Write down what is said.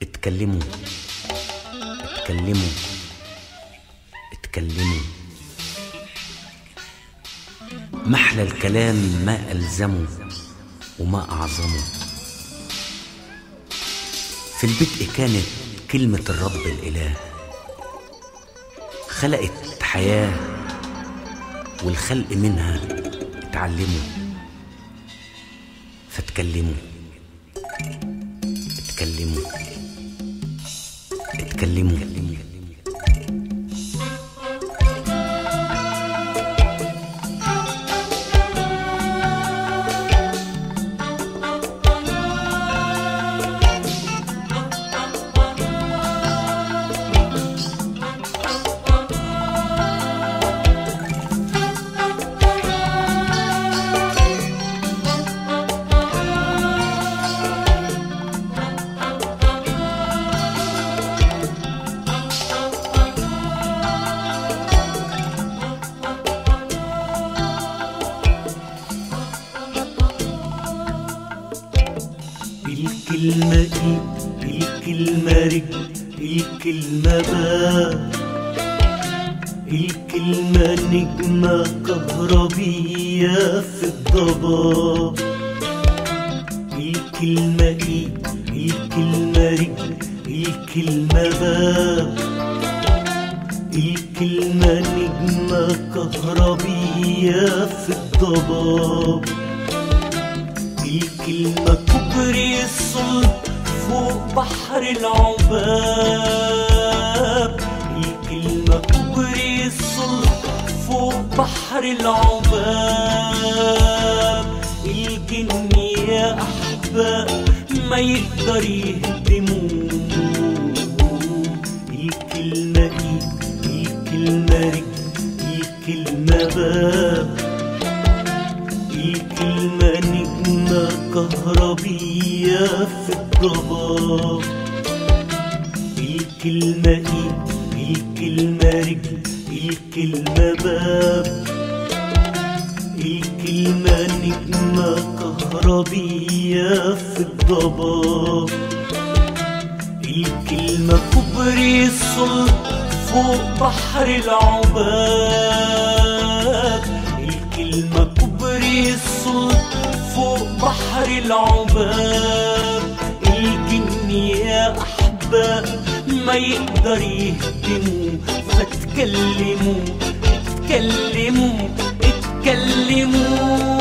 اتكلموا اتكلموا اتكلموا، محلى الكلام ما ألزمه وما أعظمه. في البدء كانت كلمة الرب الإله، خلقت حياة والخلق منها اتعلموا. فاتكلموا اتكلموا اتكلموا. الكلمة ايد، الكلمة رجل، الكلمة باب، الكلمة نجمة كهربية في الضباب. الكلمة ايد، الكلمة رجل، الكلمة باب، الكلمة نجمة كهربية في الضباب. الكلمة كوبري الصلب فوق بحر العباب، الكلمة كوبري الصلب فوق بحر العباب. الجن يا أحباب ما يقدر يهدموه. الكلمة إيد، الكلمة رجل، الكلمة باب، الكلمة نجمة كهربية في الضباب. الكلمة ايد، الكلمة رجل، الكلمة باب، الكلمة نجمة كهربية في الضباب. الكلمة كوبري الصلب فوق بحر العباب، الكلمة كوبري الصلب فوق بحر العباب. الجن يا أحباب ما يقدر يهدموه. فاتكلموا اتكلموا اتكلموا.